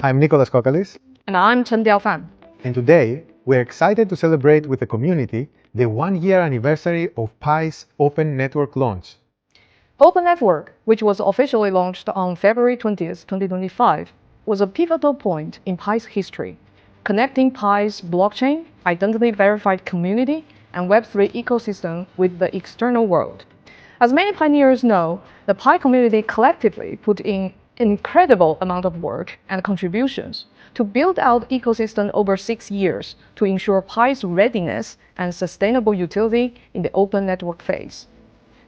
I'm Nicholas Kokalis, And I'm Chen Diaofan. and today we're excited to celebrate with the community the 1-year anniversary of Pi's Open Network launch. Open Network, which was officially launched on February 20th, 2025, was a pivotal point in Pi's history, connecting Pi's blockchain, identity-verified community, and Web3 ecosystem with the external world. As many pioneers know, the Pi community collectively put in an incredible amount of work and contributions to build out ecosystem over 6 years to ensure Pi's readiness and sustainable utility in the open network phase.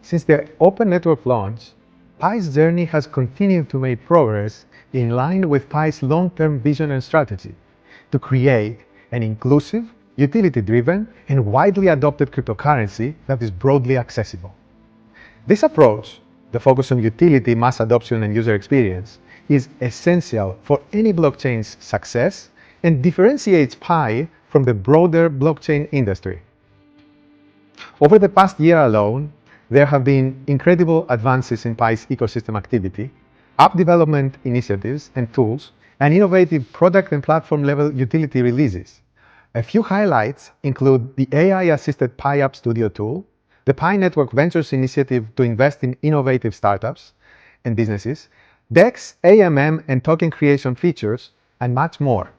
Since the Open Network launch, Pi's journey has continued to make progress in line with Pi's long-term vision and strategy to create an inclusive, utility-driven, and widely adopted cryptocurrency that is broadly accessible. This approach, the focus on utility, mass adoption, and user experience, is essential for any blockchain's success and differentiates Pi from the broader blockchain industry. Over the past year alone, there have been incredible advances in Pi's ecosystem activity, app development initiatives and tools, and innovative product and platform-level utility releases. A few highlights include the AI-assisted Pi App Studio tool, the Pi Network Ventures initiative to invest in innovative startups and businesses, DEX, AMM, and token creation features, and much more.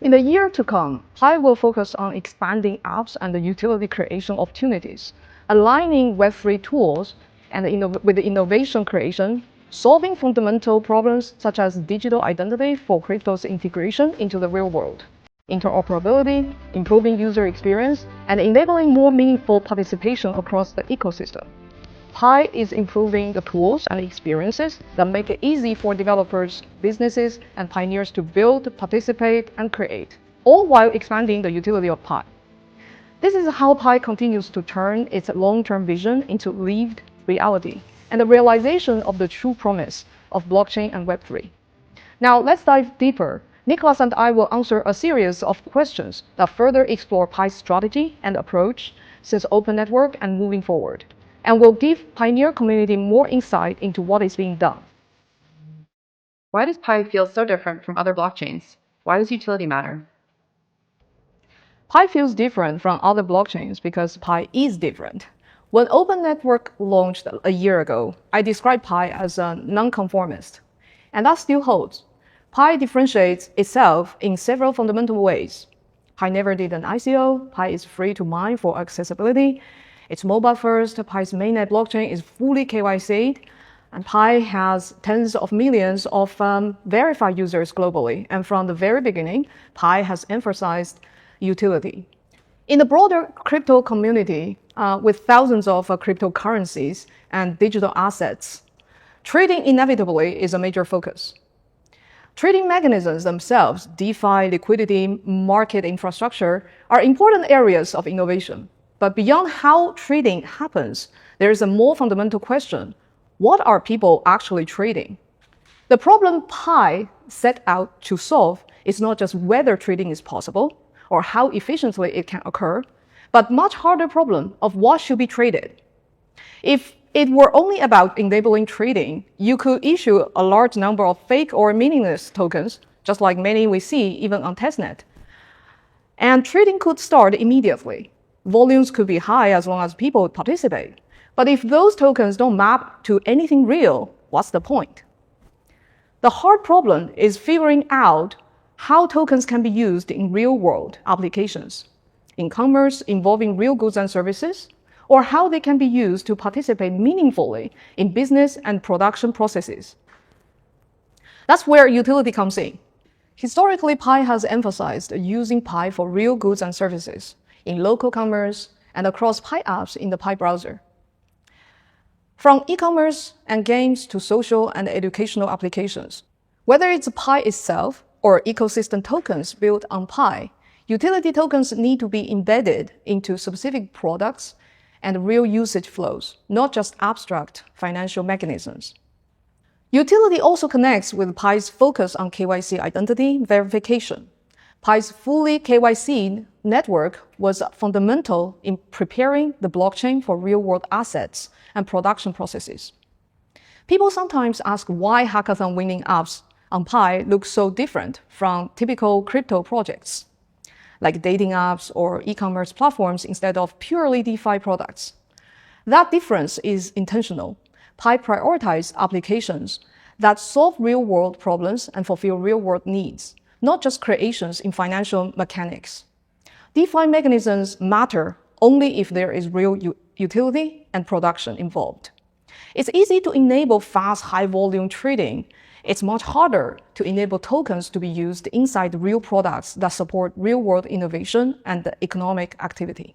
In the year to come, Pi will focus on expanding apps and the utility creation opportunities, aligning Web3 tools and with the innovation creation, solving fundamental problems such as digital identity for crypto's integration into the real world, interoperability, improving user experience, and enabling more meaningful participation across the ecosystem. Pi is improving the tools and experiences that make it easy for developers, businesses, and pioneers to build, participate, and create, all while expanding the utility of Pi. This is how Pi continues to turn its long-term vision into lived reality and the realization of the true promise of blockchain and Web3. Now, let's dive deeper. Nicholas and I will answer a series of questions that further explore Pi's strategy and approach since Open Network and moving forward, and will give Pioneer community more insight into what is being done. Why does Pi feel so different from other blockchains? Why does utility matter? Pi feels different from other blockchains because Pi is different. When Open Network launched a year ago, I described Pi as a nonconformist, and that still holds. Pi differentiates itself in several fundamental ways. Pi never did an ICO, Pi is free to mine for accessibility, it's mobile first, Pi's mainnet blockchain is fully KYC'd, and Pi has tens of millions of verified users globally. And from the very beginning, Pi has emphasized utility. In the broader crypto community, with thousands of cryptocurrencies and digital assets, trading inevitably is a major focus. Trading mechanisms themselves, DeFi, liquidity, market infrastructure, are important areas of innovation. But beyond how trading happens, there is a more fundamental question. What are people actually trading? The problem Pi set out to solve is not just whether trading is possible or how efficiently it can occur, but much harder problem of what should be traded. If it were only about enabling trading, you could issue a large number of fake or meaningless tokens, just like many we see even on testnet. And trading could start immediately. Volumes could be high as long as people participate. But if those tokens don't map to anything real, what's the point? The hard problem is figuring out how tokens can be used in real-world applications, in commerce involving real goods and services, or how they can be used to participate meaningfully in business and production processes. That's where utility comes in. Historically, Pi has emphasized using Pi for real goods and services in local commerce and across Pi apps in the Pi browser. From e-commerce and games to social and educational applications, whether it's Pi itself or ecosystem tokens built on Pi, utility tokens need to be embedded into specific products and real usage flows, not just abstract financial mechanisms. Utility also connects with Pi's focus on KYC identity verification. Pi's fully KYC network was fundamental in preparing the blockchain for real-world assets and production processes. People sometimes ask why hackathon winning apps on Pi looks so different from typical crypto projects, like dating apps or e-commerce platforms instead of purely DeFi products. That difference is intentional. Pi prioritizes applications that solve real-world problems and fulfill real-world needs, not just creations in financial mechanics. DeFi mechanisms matter only if there is real utility and production involved. It's easy to enable fast, high-volume trading. It's much harder to enable tokens to be used inside real products that support real-world innovation and economic activity.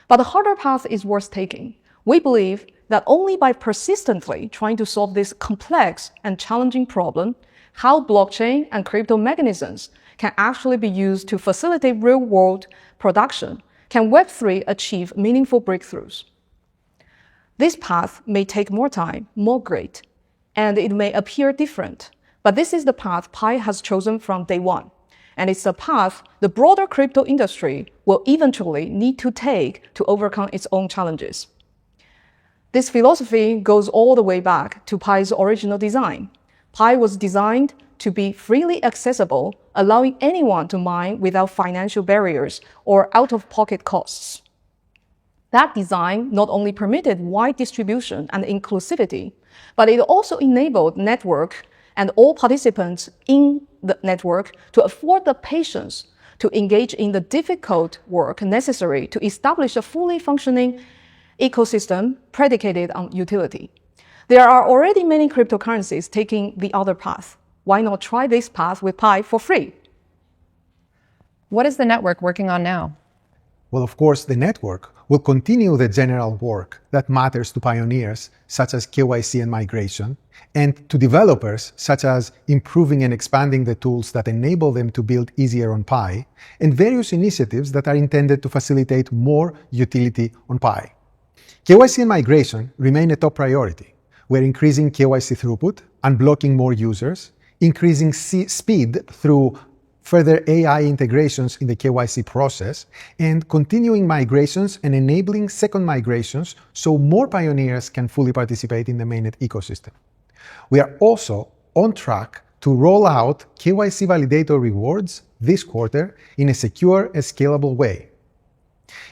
But the harder path is worth taking. We believe that only by persistently trying to solve this complex and challenging problem, how blockchain and crypto mechanisms can actually be used to facilitate real-world production, can Web3 achieve meaningful breakthroughs. This path may take more time, more grit, and it may appear different, but this is the path Pi has chosen from day one. And it's a path the broader crypto industry will eventually need to take to overcome its own challenges. This philosophy goes all the way back to Pi's original design. Pi was designed to be freely accessible, allowing anyone to mine without financial barriers or out-of-pocket costs. That design not only permitted wide distribution and inclusivity, but it also enabled network and all participants in the network to afford the patience to engage in the difficult work necessary to establish a fully functioning ecosystem predicated on utility. There are already many cryptocurrencies taking the other path. Why not try this path with Pi for free? What is the network working on now? Well, of course, the network will continue the general work that matters to pioneers, such as KYC and migration, and to developers, such as improving and expanding the tools that enable them to build easier on Pi, and various initiatives that are intended to facilitate more utility on Pi. KYC and migration remain a top priority. We're increasing KYC throughput, unblocking more users, increasing speed through further AI integrations in the KYC process, and continuing migrations and enabling second migrations so more pioneers can fully participate in the Mainnet ecosystem. We are also on track to roll out KYC validator rewards this quarter in a secure and scalable way.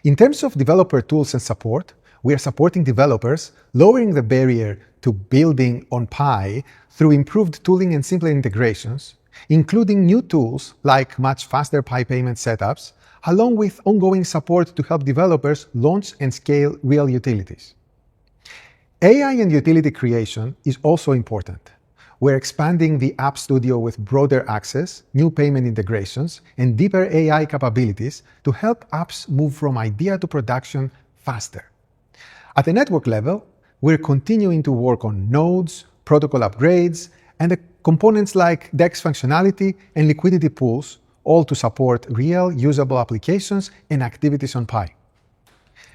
In terms of developer tools and support, we are supporting developers, lowering the barrier to building on Pi through improved tooling and simpler integrations, including new tools like much faster Pi payment setups, along with ongoing support to help developers launch and scale real utilities. AI and utility creation is also important. We're expanding the App Studio with broader access, new payment integrations, and deeper AI capabilities to help apps move from idea to production faster. At the network level, we're continuing to work on nodes, protocol upgrades, and the components like DEX functionality and liquidity pools, all to support real, usable applications and activities on Pi.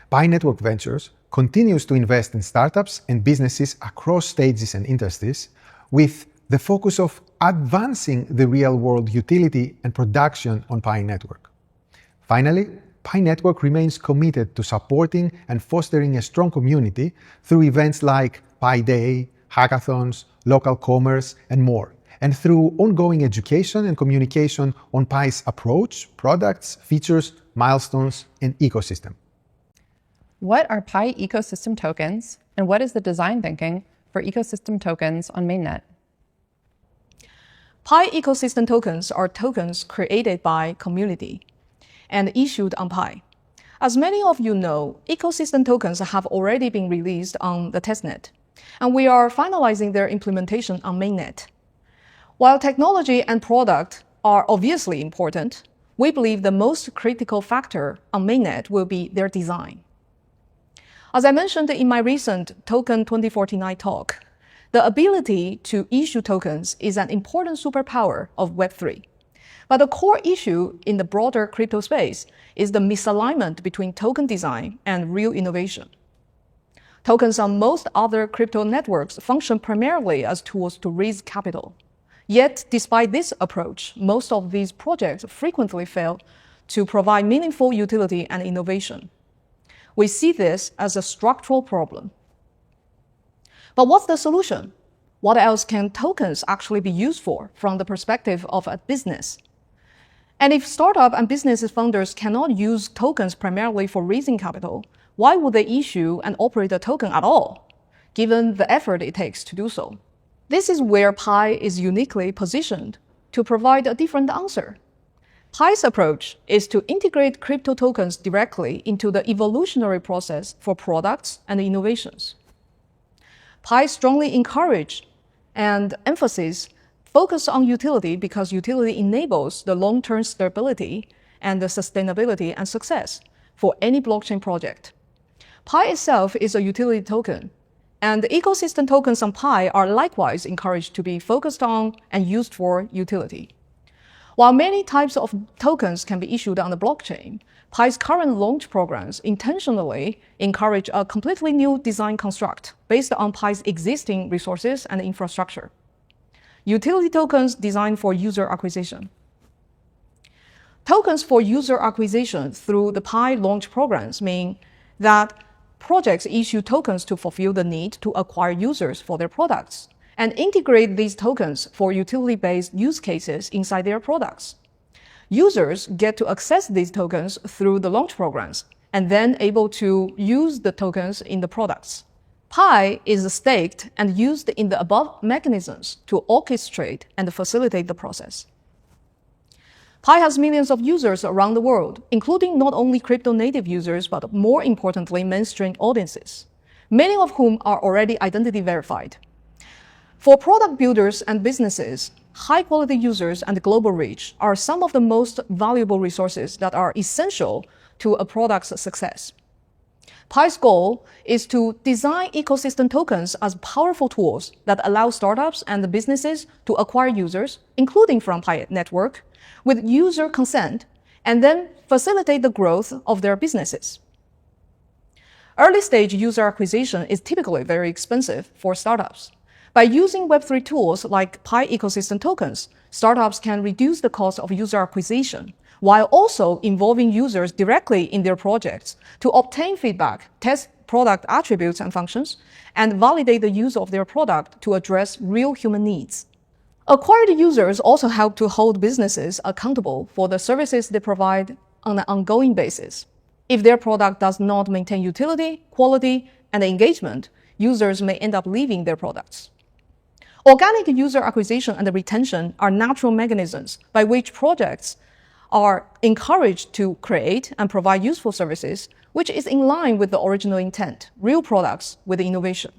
Pi Network Ventures continues to invest in startups and businesses across stages and industries, with the focus of advancing the real-world utility and production on Pi Network. Finally, Pi Network remains committed to supporting and fostering a strong community through events like Pi Day, hackathons, local commerce, and more, and through ongoing education and communication on Pi's approach, products, features, milestones, and ecosystem. What are Pi ecosystem tokens, and what is the design thinking for ecosystem tokens on Mainnet? Pi ecosystem tokens are tokens created by community and issued on Pi. As many of you know, ecosystem tokens have already been released on the testnet, and we are finalizing their implementation on Mainnet. While technology and product are obviously important, we believe the most critical factor on Mainnet will be their design. As I mentioned in my recent Token 2049 talk, the ability to issue tokens is an important superpower of Web3. But the core issue in the broader crypto space is the misalignment between token design and real innovation. Tokens on most other crypto networks function primarily as tools to raise capital. Yet, despite this approach, most of these projects frequently fail to provide meaningful utility and innovation. We see this as a structural problem. But what's the solution? what else can tokens actually be used for from the perspective of a business? And if startup and business founders cannot use tokens primarily for raising capital, why would they issue and operate a token at all, given the effort it takes to do so? This is where Pi is uniquely positioned to provide a different answer. Pi's approach is to integrate crypto tokens directly into the evolutionary process for products and innovations. Pi strongly encourages and emphasizes focus on utility because utility enables the long-term stability and the sustainability and success for any blockchain project. Pi itself is a utility token, and the ecosystem tokens on Pi are likewise encouraged to be focused on and used for utility. While many types of tokens can be issued on the blockchain, Pi's current launch programs intentionally encourage a completely new design construct based on Pi's existing resources and infrastructure. Utility tokens designed for user acquisition. Tokens for user acquisition through the Pi launch programs mean that projects issue tokens to fulfill the need to acquire users for their products and integrate these tokens for utility-based use cases inside their products. Users get to access these tokens through the launch programs and then able to use the tokens in the products. Pi is staked and used in the above mechanisms to orchestrate and facilitate the process. Pi has millions of users around the world, including not only crypto-native users, but more importantly, mainstream audiences, many of whom are already identity verified. For product builders and businesses, high-quality users and global reach are some of the most valuable resources that are essential to a product's success. Pi's goal is to design ecosystem tokens as powerful tools that allow startups and businesses to acquire users, including from Pi network, with user consent, and then facilitate the growth of their businesses. Early-stage user acquisition is typically very expensive for startups. By using Web3 tools like Pi ecosystem tokens, startups can reduce the cost of user acquisition while also involving users directly in their projects to obtain feedback, test product attributes and functions, and validate the use of their product to address real human needs. Acquired users also help to hold businesses accountable for the services they provide on an ongoing basis. If their product does not maintain utility, quality, and engagement, users may end up leaving their products. Organic user acquisition and retention are natural mechanisms by which projects are encouraged to create and provide useful services, which is in line with the original intent, real products with innovation.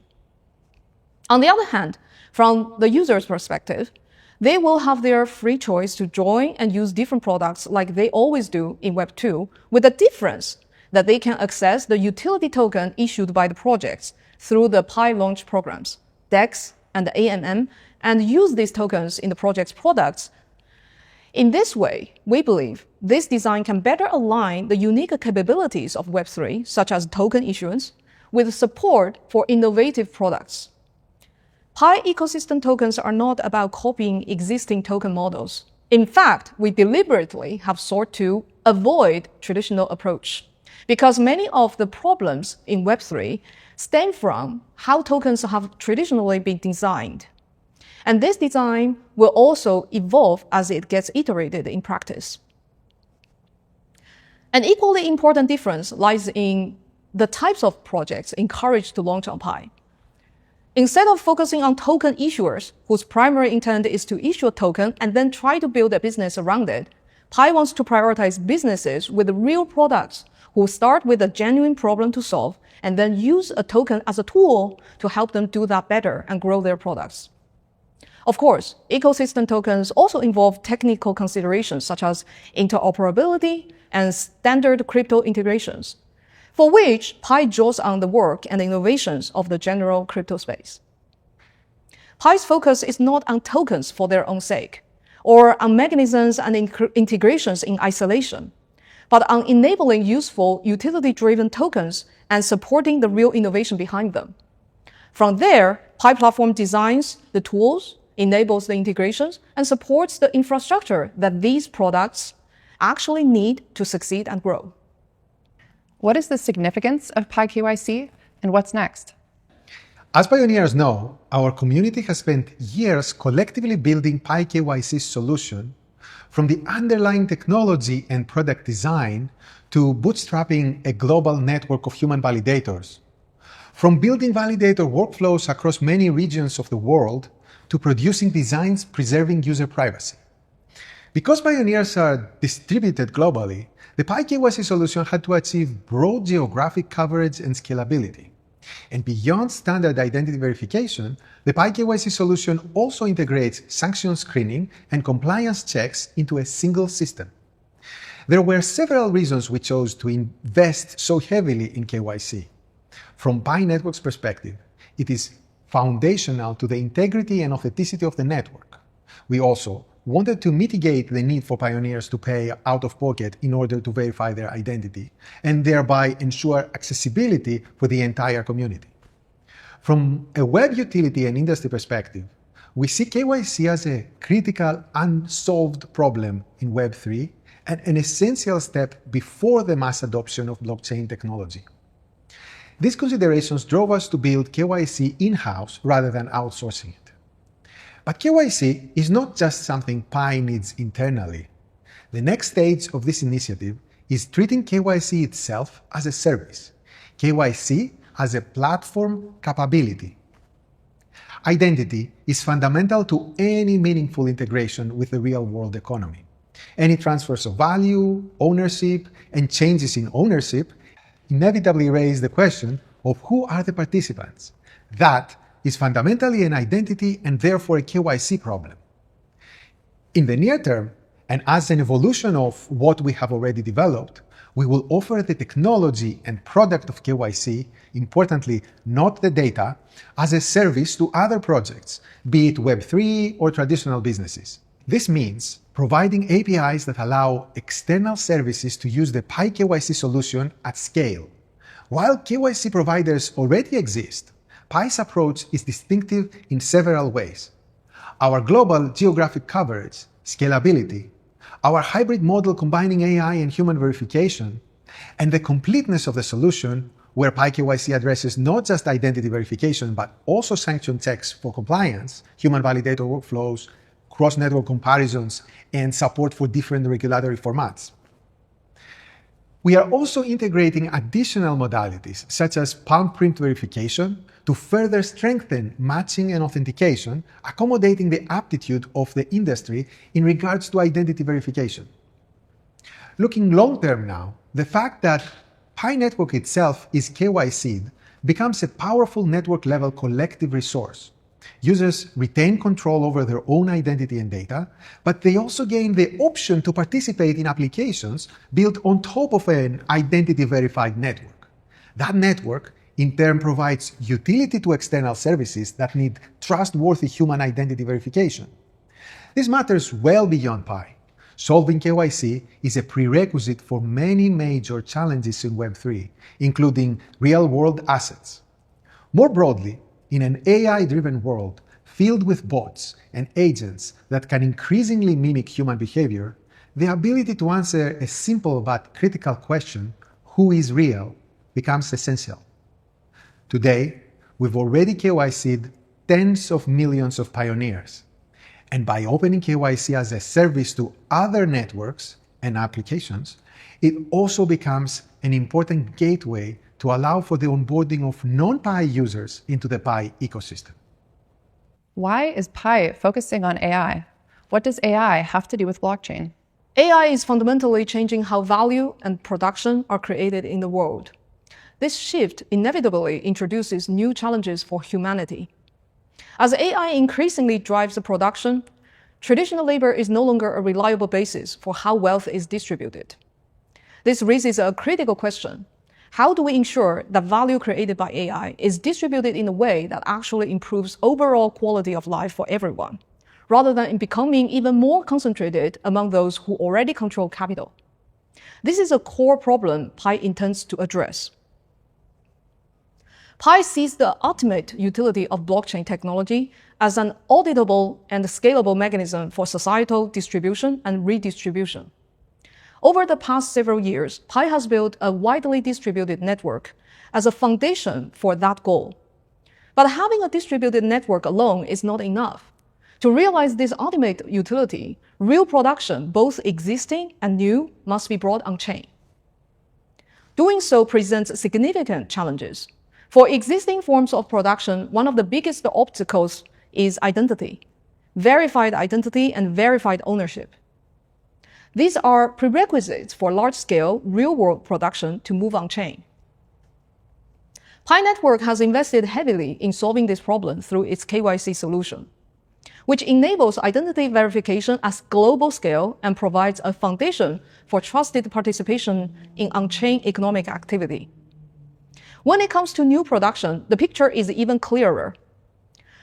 On the other hand, from the user's perspective, they will have their free choice to join and use different products like they always do in Web2, with the difference that they can access the utility token issued by the projects through the Pi launch programs, DEX and AMM, and use these tokens in the project's products. In this way, we believe this design can better align the unique capabilities of Web3, such as token issuance, with support for innovative products. Pi ecosystem tokens are not about copying existing token models. In fact, we deliberately have sought to avoid traditional approach because many of the problems in Web3 stem from how tokens have traditionally been designed. And this design will also evolve as it gets iterated in practice. An equally important difference lies in the types of projects encouraged to launch on Pi. Instead of focusing on token issuers whose primary intent is to issue a token and then try to build a business around it, Pi wants to prioritize businesses with real products who start with a genuine problem to solve and then use a token as a tool to help them do that better and grow their products. Of course, ecosystem tokens also involve technical considerations such as interoperability and standard crypto integrations, for which Pi draws on the work and innovations of the general crypto space. Pi's focus is not on tokens for their own sake, or on mechanisms and integrations in isolation, but on enabling useful utility-driven tokens and supporting the real innovation behind them. From there, Pi platform designs the tools, enables the integrations, and supports the infrastructure that these products actually need to succeed and grow. What is the significance of Pi KYC and what's next? As pioneers know, our community has spent years collectively building PyKYC's solution from the underlying technology and product design to bootstrapping a global network of human validators. From building validator workflows across many regions of the world to producing designs preserving user privacy. Because pioneers are distributed globally, the PyKYC solution had to achieve broad geographic coverage and scalability. And beyond standard identity verification, the PyKYC solution also integrates sanction screening and compliance checks into a single system. There were several reasons we chose to invest so heavily in KYC. From Pi Network's perspective, it is foundational to the integrity and authenticity of the network. We also wanted to mitigate the need for pioneers to pay out of pocket in order to verify their identity, and thereby ensure accessibility for the entire community. From a web utility and industry perspective, we see KYC as a critical unsolved problem in Web3 and an essential step before the mass adoption of blockchain technology. These considerations drove us to build KYC in-house rather than outsourcing it. But KYC is not just something Pi needs internally. The next stage of this initiative is treating KYC itself as a service, KYC as a platform capability. Identity is fundamental to any meaningful integration with the real-world economy. Any transfers of value, ownership, and changes in ownership inevitably raise the question of who are the participants. That is fundamentally an identity and therefore a KYC problem. In the near term, and as an evolution of what we have already developed, we will offer the technology and product of KYC, importantly, not the data, as a service to other projects, be it Web3 or traditional businesses. This means providing APIs that allow external services to use the PyKYC solution at scale. While KYC providers already exist, Pi's approach is distinctive in several ways. Our global geographic coverage, scalability, our hybrid model combining AI and human verification, and the completeness of the solution, where PyKYC addresses not just identity verification, but also sanction checks for compliance, human validator workflows, cross-network comparisons, and support for different regulatory formats. We are also integrating additional modalities, such as palm print verification, to further strengthen matching and authentication, accommodating the aptitude of the industry in regards to identity verification. Looking long-term now, the fact that Pi Network itself is KYC'd becomes a powerful network-level collective resource. Users retain control over their own identity and data, but they also gain the option to participate in applications built on top of an identity-verified network. That network, in turn, provides utility to external services that need trustworthy human identity verification. This matters well beyond Pi. Solving KYC is a prerequisite for many major challenges in Web3, including real-world assets. More broadly, in an AI-driven world filled with bots and agents that can increasingly mimic human behavior, the ability to answer a simple but critical question, who is real, becomes essential. Today, we've already KYC'd tens of millions of pioneers. And by opening KYC as a service to other networks and applications, it also becomes an important gateway to allow for the onboarding of non-Pi users into the Pi ecosystem. Why is Pi focusing on AI? What does AI have to do with blockchain? AI is fundamentally changing how value and production are created in the world. This shift inevitably introduces new challenges for humanity. As AI increasingly drives the production, traditional labor is no longer a reliable basis for how wealth is distributed. This raises a critical question. How do we ensure that value created by AI is distributed in a way that actually improves overall quality of life for everyone, rather than becoming even more concentrated among those who already control capital? This is a core problem Pi intends to address. Pi sees the ultimate utility of blockchain technology as an auditable and scalable mechanism for societal distribution and redistribution. Over the past several years, Pi has built a widely distributed network as a foundation for that goal. But having a distributed network alone is not enough. To realize this ultimate utility, real production, both existing and new, must be brought on-chain. Doing so presents significant challenges. For existing forms of production, one of the biggest obstacles is identity, verified identity and verified ownership. These are prerequisites for large-scale, real-world production to move on-chain. Pi Network has invested heavily in solving this problem through its KYC solution, which enables identity verification at global scale and provides a foundation for trusted participation in on-chain economic activity. When it comes to new production, the picture is even clearer.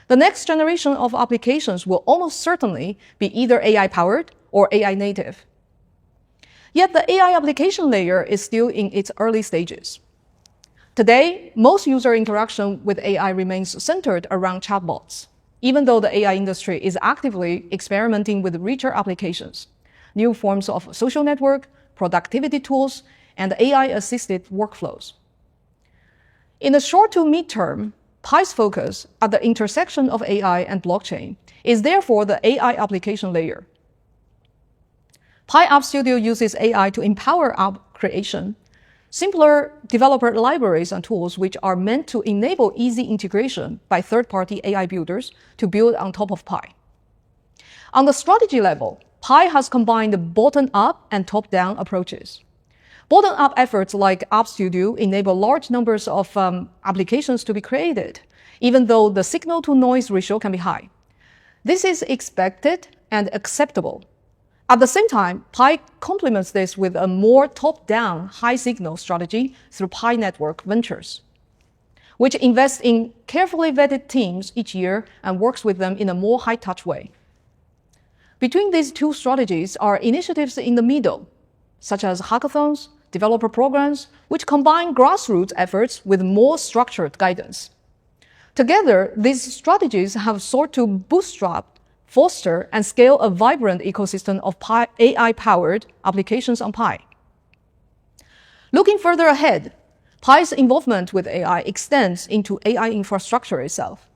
The next generation of applications will almost certainly be either AI-powered or AI-native. Yet the AI application layer is still in its early stages. Today, most user interaction with AI remains centered around chatbots, even though the AI industry is actively experimenting with richer applications, new forms of social network, productivity tools, and AI-assisted workflows. In the short to mid-term, Pi's focus at the intersection of AI and blockchain is therefore the AI application layer. Pi App Studio uses AI to empower app creation, simpler developer libraries and tools which are meant to enable easy integration by third-party AI builders to build on top of Pi. On the strategy level, Pi has combined bottom-up and top-down approaches. Bottom-up efforts like App Studio enable large numbers of applications to be created, even though the signal-to-noise ratio can be high. This is expected and acceptable. At the same time, Pi complements this with a more top-down, high-signal strategy through Pi Network Ventures, which invests in carefully vetted teams each year and works with them in a more high-touch way. Between these two strategies are initiatives in the middle, such as hackathons, developer programs, which combine grassroots efforts with more structured guidance. Together, these strategies have sought to bootstrap, foster, and scale a vibrant ecosystem of AI-powered applications on Pi. Looking further ahead, Pi's involvement with AI extends into AI infrastructure itself.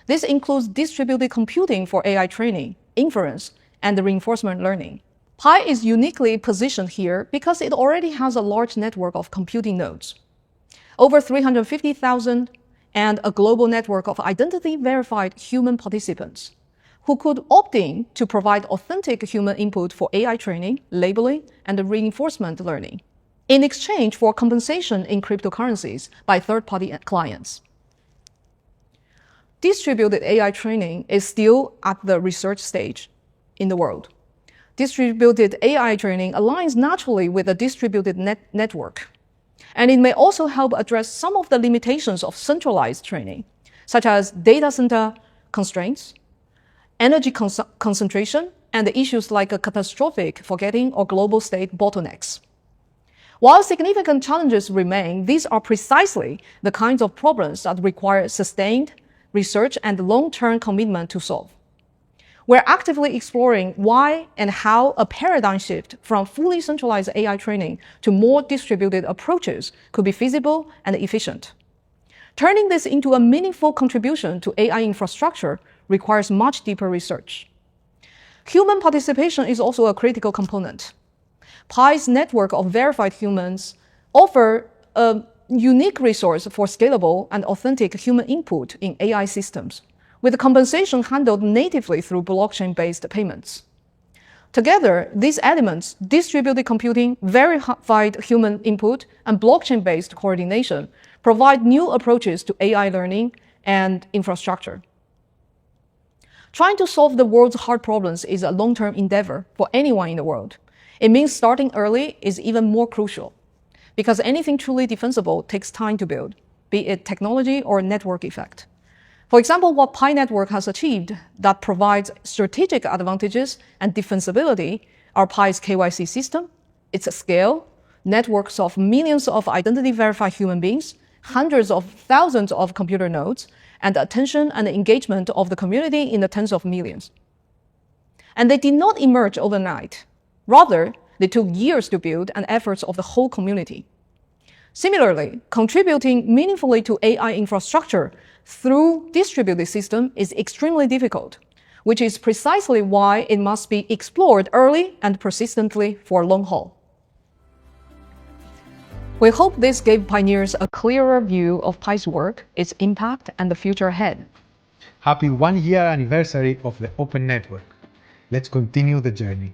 This includes distributed computing for AI training, inference, and reinforcement learning. Pi is uniquely positioned here because it already has a large network of computing nodes, over 350,000, and a global network of identity-verified human participants who could opt in to provide authentic human input for AI training, labeling, and reinforcement learning, in exchange for compensation in cryptocurrencies by third-party clients. Distributed AI training is still at the research stage in the world. Distributed AI training aligns naturally with a distributed network, and it may also help address some of the limitations of centralized training, such as data center constraints, energy concentration, and issues like a catastrophic forgetting or global state bottlenecks. While significant challenges remain, these are precisely the kinds of problems that require sustained research and long-term commitment to solve. We're actively exploring why and how a paradigm shift from fully centralized AI training to more distributed approaches could be feasible and efficient. Turning this into a meaningful contribution to AI infrastructure requires much deeper research. Human participation is also a critical component. Pi's network of verified humans offer a unique resource for scalable and authentic human input in AI systems, with compensation handled natively through blockchain-based payments. Together, these elements, distributed computing, verified human input, and blockchain-based coordination, provide new approaches to AI learning and infrastructure. Trying to solve the world's hard problems is a long-term endeavor for anyone in the world. It means starting early is even more crucial, because anything truly defensible takes time to build, be it technology or network effect. For example, what Pi Network has achieved that provides strategic advantages and defensibility are Pi's KYC system, its scale, networks of millions of identity-verified human beings, hundreds of thousands of computer nodes, and the attention and engagement of the community in the tens of millions. And they did not emerge overnight. Rather, they took years to build and efforts of the whole community. Similarly, contributing meaningfully to AI infrastructure through distributed system is extremely difficult, which is precisely why it must be explored early and persistently for long haul. We hope this gave pioneers a clearer view of Pi's work, its impact, and the future ahead. Happy 1-year anniversary of the Open Network. Let's continue the journey.